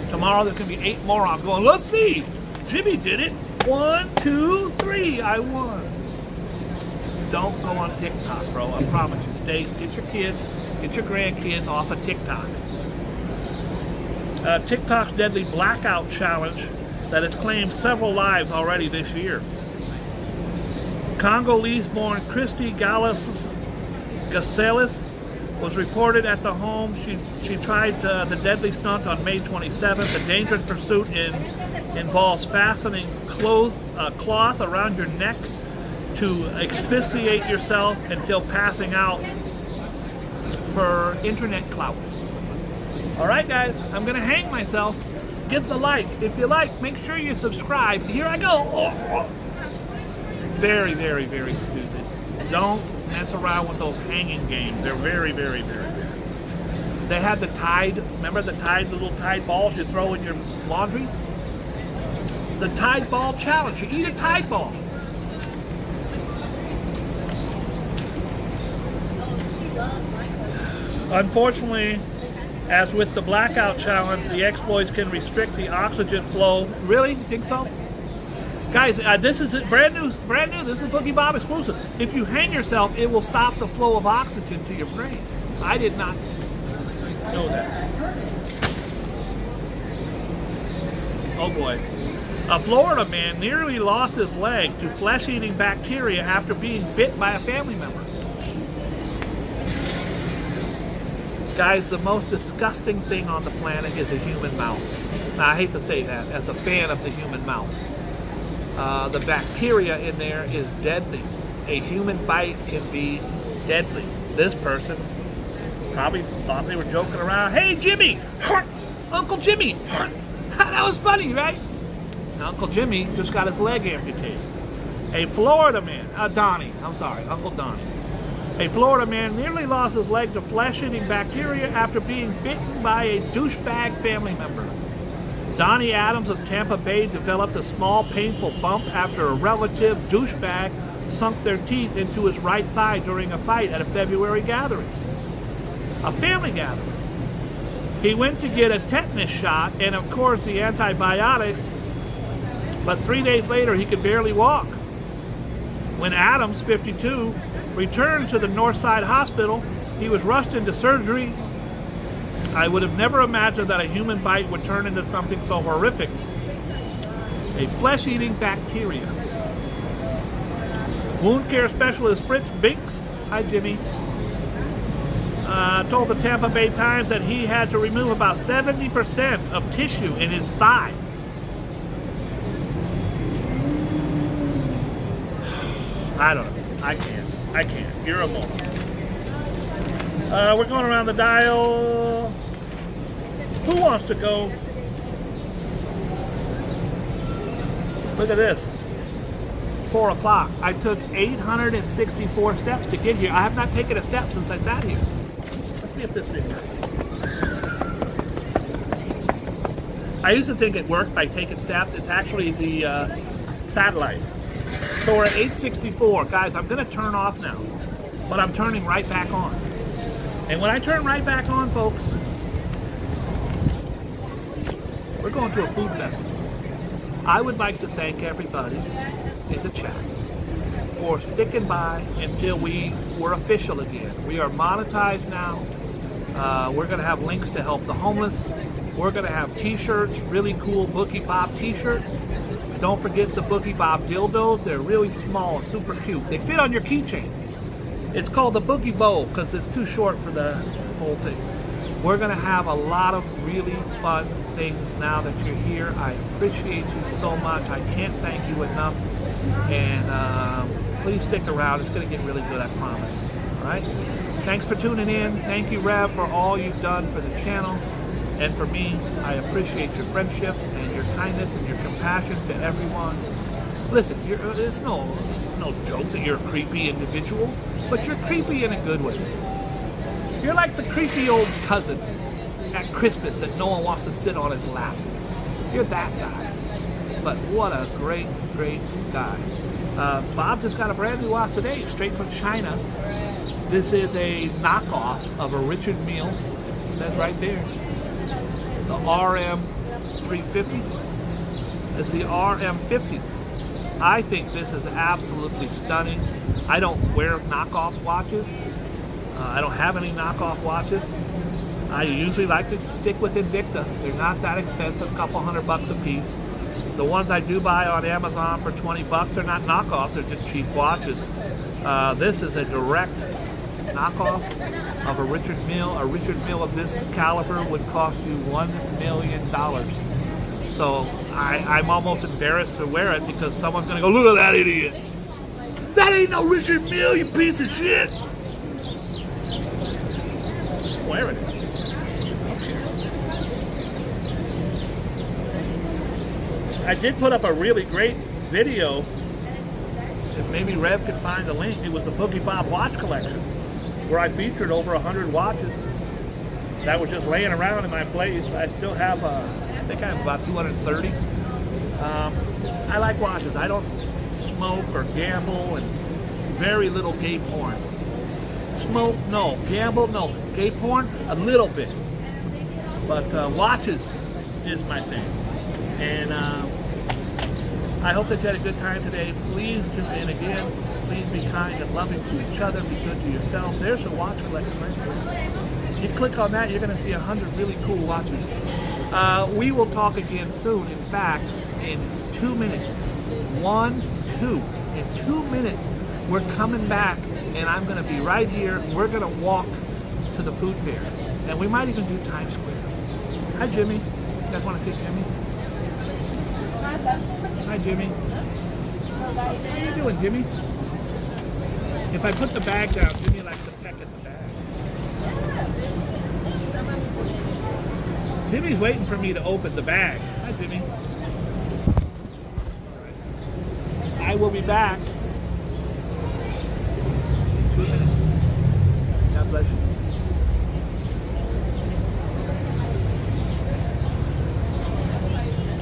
Tomorrow there's going to be 8 morons going, let's see, Jimmy did it. 1, 2, 3, I won. Don't go on TikTok, bro. I promise you. Get your kids, get your grandkids off of TikTok. TikTok's deadly blackout challenge that has claimed several lives already this year. Congolese-born Christy Galisselis was reported at the home. She tried the deadly stunt on May 27th. The dangerous pursuit involves fastening cloth around your neck to asphyxiate yourself until passing out for internet clout. All right, guys, I'm gonna hang myself. Give the like. If you like, make sure you subscribe. Here I go. Very, very, very stupid. Don't mess around with those hanging games. They're very, very, very, very. They had the Tide. Remember the Tide, the little Tide balls you throw in your laundry? The Tide Ball Challenge. You eat a Tide ball. Unfortunately, as with the blackout challenge, the exploits can restrict the oxygen flow. Really? You think so? Guys, this is brand new. This is Boogie Bob exclusive. If you hang yourself, it will stop the flow of oxygen to your brain. I did not know that. Oh boy. A Florida man nearly lost his leg to flesh-eating bacteria after being bit by a family member. Guys, the most disgusting thing on the planet is a human mouth. Now, I hate to say that as a fan of the human mouth. The bacteria in there is deadly. A human bite can be deadly. This person probably thought they were joking around. Hey, Jimmy! Uncle Jimmy! That was funny, right? Uncle Jimmy just got his leg amputated. A Florida man, Uncle Donnie. A Florida man nearly lost his leg to flesh-eating bacteria after being bitten by a douchebag family member. Donnie Adams of Tampa Bay developed a small, painful bump after a relative douchebag sunk their teeth into his right thigh during a fight at a February gathering. A family gathering. He went to get a tetanus shot and, of course, the antibiotics, but 3 days later he could barely walk. When Adams, 52, returned to the Northside Hospital, he was rushed into surgery. I would have never imagined that a human bite would turn into something so horrific. A flesh-eating bacteria. Wound care specialist Fritz Binks, hi Jimmy, told the Tampa Bay Times that he had to remove about 70% of tissue in his thigh. I don't know. I can't. You're a moron. We're going around the dial. Who wants to go? Look at this. 4 o'clock. I took 864 steps to get here. I have not taken a step since I sat here. Let's see if this thing works. I used to think it worked by taking steps. It's actually the satellite. So we're at 864. Guys, I'm going to turn off now. But I'm turning right back on. And when I turn right back on, folks, we're going to a food festival. I would like to thank everybody in the chat for sticking by until we were official again. We are monetized now. We're going to have links to help the homeless. We're going to have t-shirts, really cool Boogie Bob t-shirts. Don't forget the Boogie Bob dildos. They're really small, super cute. They fit on your keychain. It's called the Boogie Bowl because it's too short for the whole thing. We're going to have a lot of really fun things now that you're here. I appreciate you so much. I can't thank you enough. And please stick around. It's going to get really good, I promise. All right? Thanks for tuning in. Thank you, Rev, for all you've done for the channel. And for me, I appreciate your friendship and your kindness and your compassion to everyone. Listen, it's no joke that you're a creepy individual, but you're creepy in a good way. You're like the creepy old cousin at Christmas that no one wants to sit on his lap. You're that guy. But what a great, great guy. Bob just got a brand new watch today, straight from China. This is a knockoff of a Richard Mille. It says right there. The RM350. It's the RM50. I think this is absolutely stunning. I don't wear knockoff watches. I don't have any knockoff watches. I usually like to stick with Invicta. They're not that expensive, a couple $100 a piece. The ones I do buy on Amazon for 20 bucks are not knockoffs, they're just cheap watches. This is a direct knockoff of a Richard Mille. A Richard Mille of this caliber would cost you $1 million. So I'm almost embarrassed to wear it because someone's gonna go, look at that idiot. That ain't no Richard Mille, you piece of shit. Wear it. I did put up a really great video, and maybe Rev could find the link. It was the Boogie Bob watch collection, where I featured over 100 watches that were just laying around in my place. I still have, I think I have about 230. I like watches. I don't smoke or gamble, and very little gay porn. Smoke, no. Gamble, no. Gay porn, a little bit. But watches is my thing. And I hope that you had a good time today. Please tune in again. Please be kind and loving to each other. Be good to yourselves. There's a watch collection right there. You click on that, you're going to see 100 really cool watches. We will talk again soon. In fact, in 2 minutes. 1, 2. In 2 minutes, we're coming back, and I'm going to be right here. We're going to walk to the food fair. And we might even do Times Square. Hi, Jimmy. You guys want to see Jimmy? Hi, Jimmy. How you doing, Jimmy? If I put the bag down, Jimmy likes to peck at the bag. Jimmy's waiting for me to open the bag. Hi, Jimmy. I will be back